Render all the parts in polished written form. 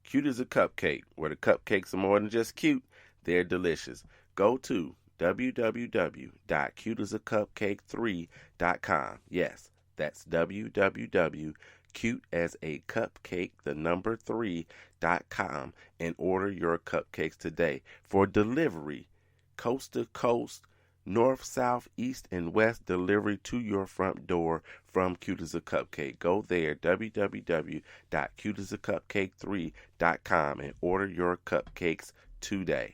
Cute as a cupcake, where the cupcakes are more than just cute, they're delicious. Go to www.cuteasacupcake3.com. Yes, that's www.cuteasacupcake3.com and order your cupcakes today for delivery, coast to coast, north, south, east, and west delivery to your front door from Cute as a Cupcake. Go there, www.cuteasacupcake3.com, and order your cupcakes today.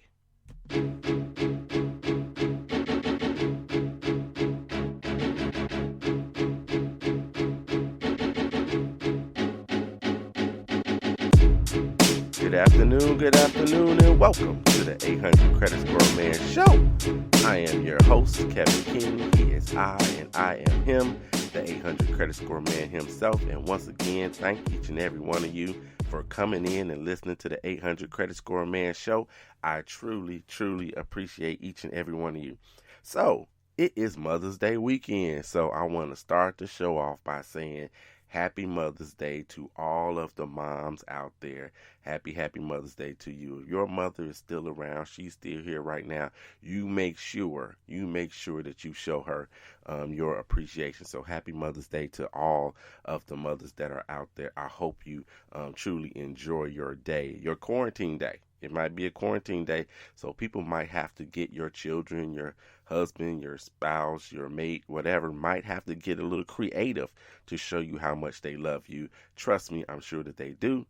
Good afternoon, and welcome to the 800 Credit Score Man Show. I am your host, Kevin King. He is I, and I am him, the 800 Credit Score Man himself. And once again, thank each and every one of you for coming in and listening to the 800 Credit Score Man Show. I truly, truly appreciate each and every one of you. So, it is Mother's Day weekend, so I want to start the show off by saying Happy Mother's Day to all of the moms out there. Happy Mother's Day to you. If your mother is still around, she's still here right now, you make sure that you show her your appreciation. So happy Mother's Day to all of the mothers that are out there. I hope you truly enjoy your day, your quarantine day. It might be a quarantine day, so people might have to get your children, your husband, your spouse, your mate, whatever, might have to get a little creative to show you how much they love you. Trust me, I'm sure that they do.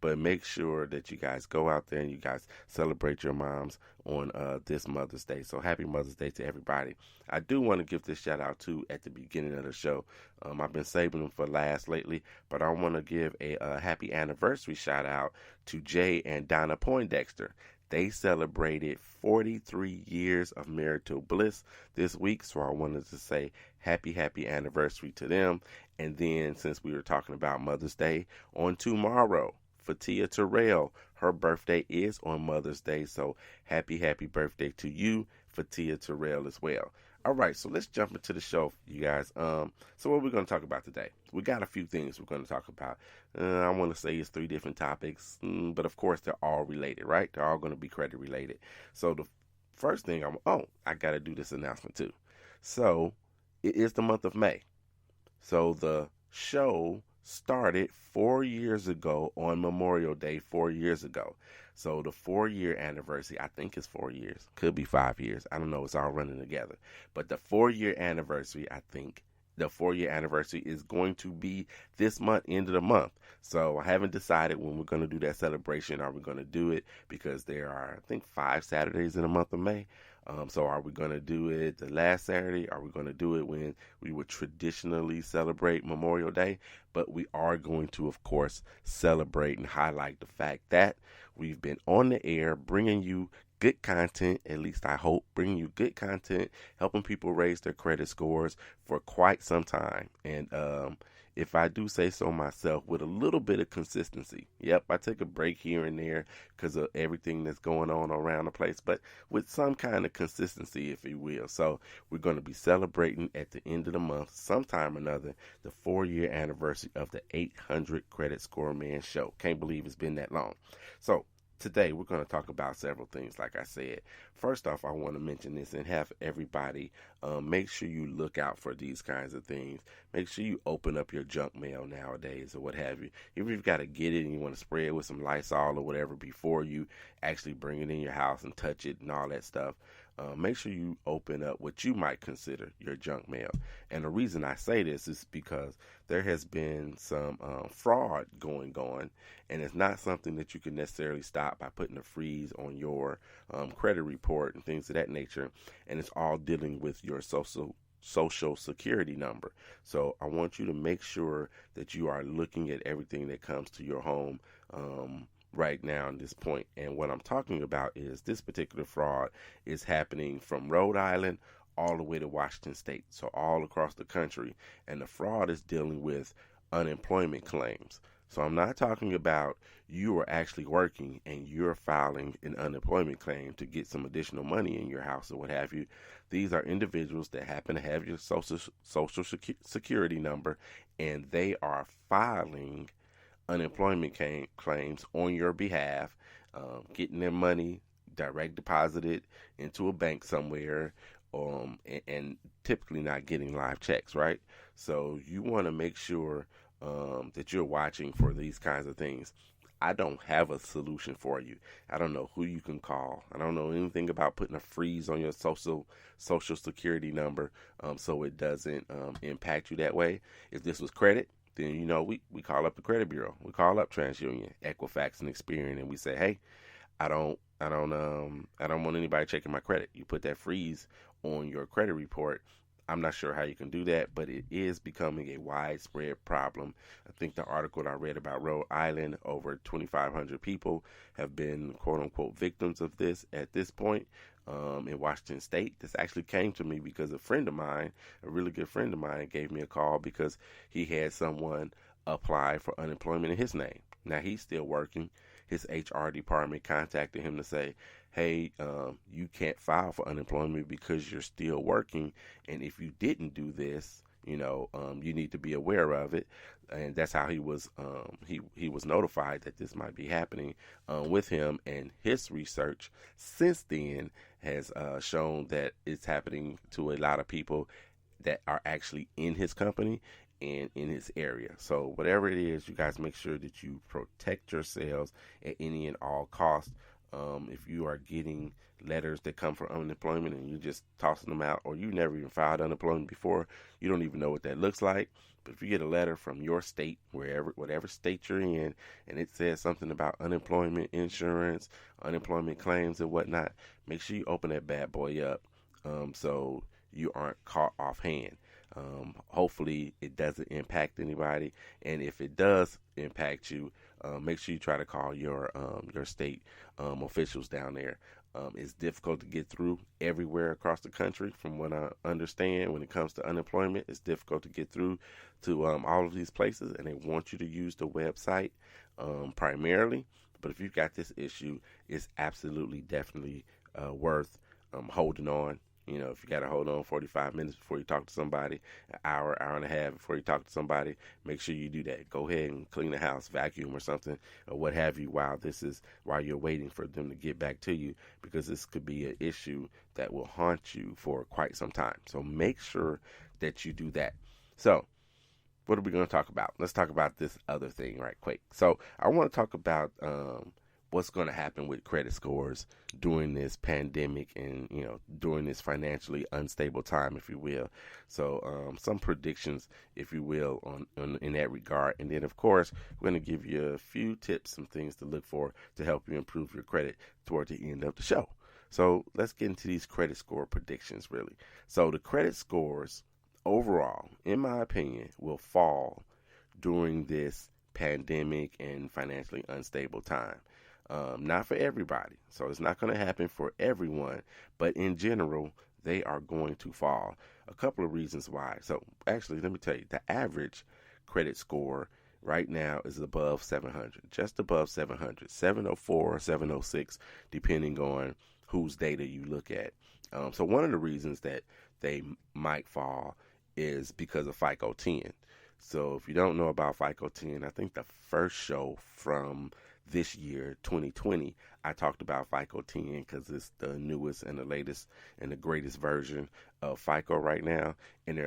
But make sure that you guys go out there and you guys celebrate your moms on this Mother's Day. So happy Mother's Day to everybody. I do want to give this shout out too at the beginning of the show. I've been saving them for last lately, but I want to give a happy anniversary shout out to Jay and Donna Poindexter. They celebrated 43 years of marital bliss this week, so I wanted to say happy anniversary to them. And then, since we were talking about Mother's Day, on tomorrow, Fatia Terrell, her birthday is on Mother's Day, so happy birthday to you, Fatia Terrell, as well. All right, so let's jump into the show, you guys. So what we're going to talk about today? We got a few things we're going to talk about. I want to say it's 3 different topics, but of course they're all related, right? They're all going to be credit related. So the first thing I got to do this announcement too. So it is the month of May. So the show started 4 years ago on Memorial Day 4 years ago. So the 4-year anniversary, I think it's 4 years, could be 5 years. I don't know. It's all running together. But the 4-year anniversary, I think the 4-year anniversary is going to be this month, end of the month. So I haven't decided when we're going to do that celebration. Are we going to do it? Because there are, I think, 5 Saturdays in the month of May. So are we going to do it the last Saturday? Are we going to do it when we would traditionally celebrate Memorial Day? But we are going to, of course, celebrate and highlight the fact that we've been on the air bringing you good content, at least I hope, bringing you good content, helping people raise their credit scores for quite some time. And if I do say so myself, with a little bit of consistency. Yep, I take a break here and there because of everything that's going on around the place, but with some kind of consistency, if you will. So we're going to be celebrating at the end of the month, sometime or another, the 4-year anniversary of the 800 Credit Score Man Show. Can't believe it's been that long. So today, we're going to talk about several things, like I said. First off, I want to mention this and have everybody make sure you look out for these kinds of things. Make sure you open up your junk mail nowadays or what have you. If you've got to get it and you want to spray it with some Lysol or whatever before you actually bring it in your house and touch it and all that stuff, make sure you open up what you might consider your junk mail. And the reason I say this is because there has been some fraud going on, and it's not something that you can necessarily stop by putting a freeze on your credit report and things of that nature. And it's all dealing with your social security number. So I want you to make sure that you are looking at everything that comes to your home right now at this point. And what I'm talking about is this particular fraud is happening from Rhode Island all the way to Washington State, so all across the country. And the fraud is dealing with unemployment claims. So I'm not talking about you are actually working and you're filing an unemployment claim to get some additional money in your house or what have you. These are individuals that happen to have your social security number, and they are filing unemployment claims on your behalf, getting their money direct deposited into a bank somewhere, and typically not getting live checks, right? So you want to make sure that you're watching for these kinds of things. I don't have a solution for you. I don't know who you can call. I don't know anything about putting a freeze on your social security number, so it doesn't impact you that way. If this was credit, then we call up the credit bureau. We call up TransUnion, Equifax, and Experian, and we say, hey, I don't want anybody checking my credit. You put that freeze on your credit report. I'm not sure how you can do that, but it is becoming a widespread problem. I think the article that I read about Rhode Island, over 2,500 people have been quote unquote victims of this at this point. In Washington State, this actually came to me because a friend of mine, a really good friend of mine, gave me a call because he had someone apply for unemployment in his name. Now he's still working. His HR department contacted him to say, hey, you can't file for unemployment because you're still working. And if you didn't do this, you need to be aware of it. And that's how he was notified that this might be happening with him. And his research since then has shown that it's happening to a lot of people that are actually in his company and in his area. So whatever it is, you guys make sure that you protect yourselves at any and all costs. If you are getting letters that come from unemployment and you're just tossing them out, or you never even filed unemployment before, you don't even know what that looks like. But if you get a letter from your state, whatever state you're in, and it says something about unemployment insurance, unemployment claims and whatnot, make sure you open that bad boy up, so you aren't caught offhand. Hopefully it doesn't impact anybody, and if it does impact you, make sure you try to call your state officials down there. It's difficult to get through everywhere across the country, from what I understand. When it comes to unemployment, it's difficult to get through to all of these places, and they want you to use the website primarily. But if you've got this issue, it's absolutely, definitely worth holding on. If you got to hold on 45 minutes before you talk to somebody, an hour and a half before you talk to somebody, make sure you do that. Go ahead and clean the house, vacuum or something, or what have you, while you're waiting for them to get back to you, because this could be an issue that will haunt you for quite some time. So make sure that you do that. So what are we going to talk about? Let's talk about this other thing right quick. So I want to talk about what's going to happen with credit scores during this pandemic and, during this financially unstable time, if you will. So some predictions, if you will, on in that regard. And then, of course, we're going to give you a few tips, some things to look for to help you improve your credit toward the end of the show. So let's get into these credit score predictions, really. So the credit scores overall, in my opinion, will fall during this pandemic and financially unstable time. Not for everybody. So it's not going to happen for everyone, but in general, they are going to fall. A couple of reasons why. So actually, let me tell you, the average credit score right now is above 700, just above 700, 704 or 706, depending on whose data you look at. So one of the reasons that they might fall is because of FICO 10. So if you don't know about FICO 10, I think the first show from this year, 2020, I talked about FICO 10 because it's the newest and the latest and the greatest version of FICO right now. And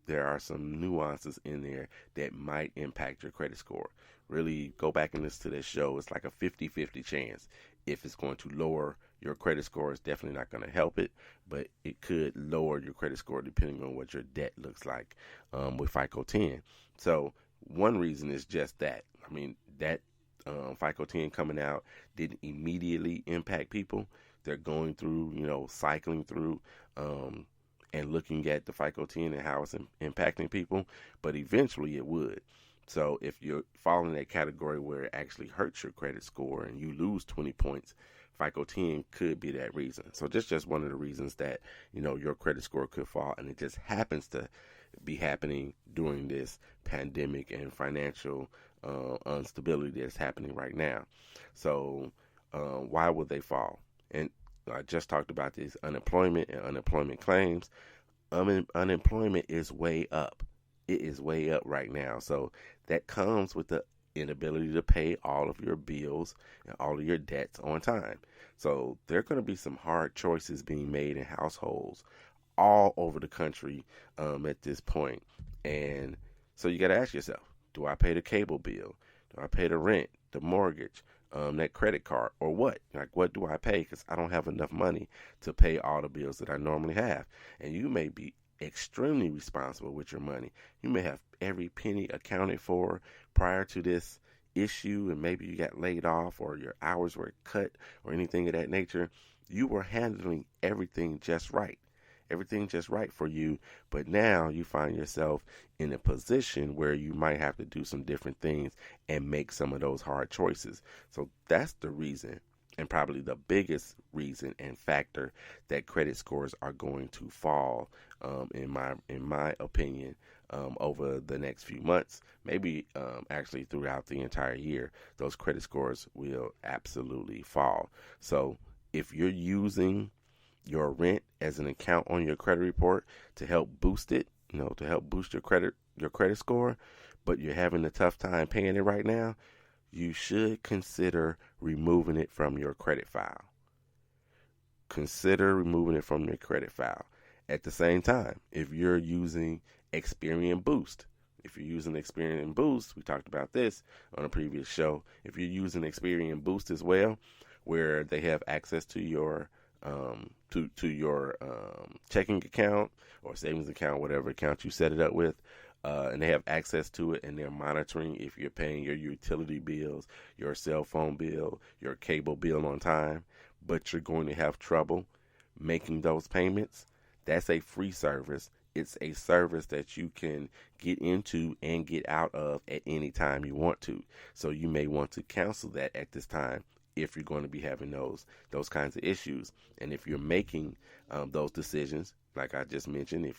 there are some nuances in there that might impact your credit score. Really go back and listen to this show. It's like a 50-50 chance. If it's going to lower your credit score, it's definitely not going to help it, but it could lower your credit score depending on what your debt looks like with FICO 10. So one reason is just that. I mean, that FICO 10 coming out didn't immediately impact people. They're going through, cycling through and looking at the FICO 10 and how it's impacting people, but eventually it would. So if you're falling in that category where it actually hurts your credit score and you lose 20 points, FICO 10 could be that reason. So just one of the reasons that, your credit score could fall, and it just happens to be happening during this pandemic and financial instability that's happening right now. So why would they fall? And I just talked about this unemployment and unemployment claims. Unemployment is way up. It is way up right now. So that comes with the inability to pay all of your bills and all of your debts on time. So there are going to be some hard choices being made in households all over the country at this point. And so you got to ask yourself, do I pay the cable bill? Do I pay the rent, the mortgage, that credit card, or what? Like, what do I pay? Because I don't have enough money to pay all the bills that I normally have. And you may be extremely responsible with your money. You may have every penny accounted for prior to this issue, and maybe you got laid off or your hours were cut or anything of that nature. You were handling everything just right. Everything just right for you, but now you find yourself in a position where you might have to do some different things and make some of those hard choices. So that's the reason, and probably the biggest reason and factor, that credit scores are going to fall, in my opinion, over the next few months, maybe actually throughout the entire year. Those credit scores will absolutely fall. So if you're using your rent as an account on your credit report to help boost it, to help boost your credit score, but you're having a tough time paying it right now, you should consider removing it from your credit file. Consider removing it from your credit file. At the same time, if you're using Experian Boost, we talked about this on a previous show. If you're using Experian Boost as well, where they have access to your checking account or savings account, whatever account you set it up with, and they have access to it, and they're monitoring if you're paying your utility bills, your cell phone bill, your cable bill on time, but you're going to have trouble making those payments. That's a free service. It's a service that you can get into and get out of at any time you want to. So you may want to cancel that at this time if you're going to be having those kinds of issues. And if you're making those decisions, like I just mentioned,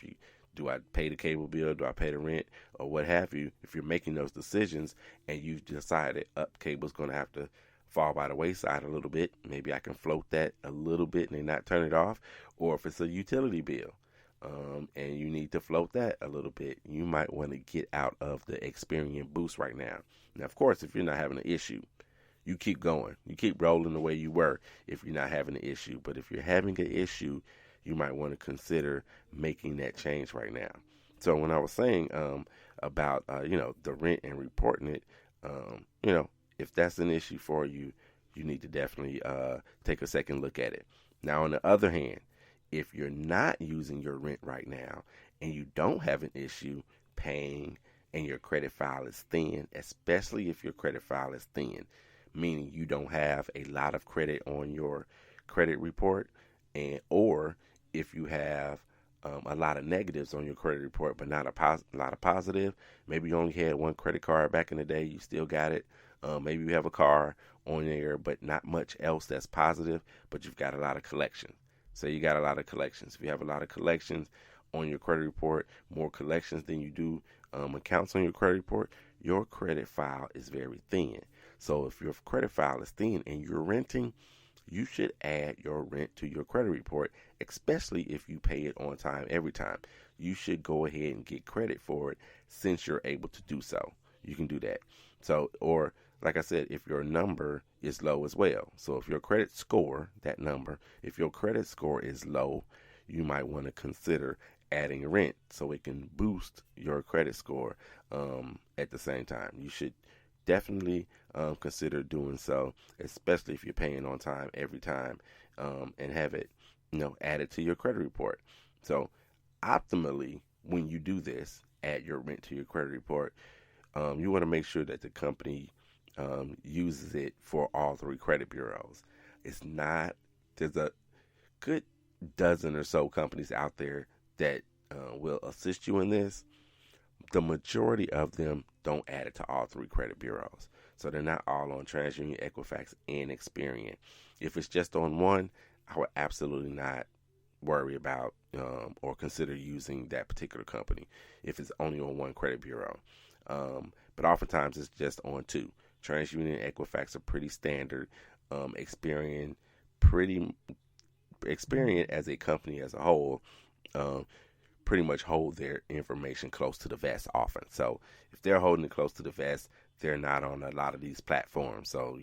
do I pay the cable bill, do I pay the rent, or what have you, if you're making those decisions and you've decided cable's going to have to fall by the wayside a little bit, maybe I can float that a little bit and then not turn it off. Or if it's a utility bill, and you need to float that a little bit, you might want to get out of the Experian Boost right now. Now, of course, if you're not having an issue, you keep going. You keep rolling the way you were if you're not having an issue. But if you're having an issue, you might want to consider making that change right now. So when I was saying about the rent and reporting it, if that's an issue for you, you need to definitely take a second look at it. Now, on the other hand, if you're not using your rent right now and you don't have an issue paying and your credit file is thin, especially if your credit file is thin, meaning you don't have a lot of credit on your credit report, or if you have a lot of negatives on your credit report but not a lot of positive. Maybe you only had one credit card back in the day, you still got it. Maybe you have a car on there but not much else that's positive, but you've got a lot of collections. So you got a lot of collections. If you have a lot of collections on your credit report, more collections than you do accounts on your credit report, your credit file is very thin. So if your credit file is thin and you're renting, you should add your rent to your credit report, especially if you pay it on time every time. You should go ahead and get credit for it since you're able to do so. You can do that. So, or like I said, if your number is low as well. So if your credit score, if your credit score is low, you might want to consider adding rent so it can boost your credit score at the same time. You should definitely consider doing so, especially if you're paying on time every time, and have it, added to your credit report. So optimally, when you do this, add your rent to your credit report, you want to make sure that the company uses it for all 3 credit bureaus. There's a good dozen or so companies out there that will assist you in this. The majority of them don't add it to all 3 credit bureaus. So they're not all on TransUnion, Equifax, and Experian. If it's just on one, I would absolutely not worry about or consider using that particular company if it's only on one credit bureau. But oftentimes it's just on 2. TransUnion and Equifax are pretty standard. Experian as a company as a whole pretty much hold their information close to the vest often. So if they're holding it close to the vest, they're not on a lot of these platforms. So,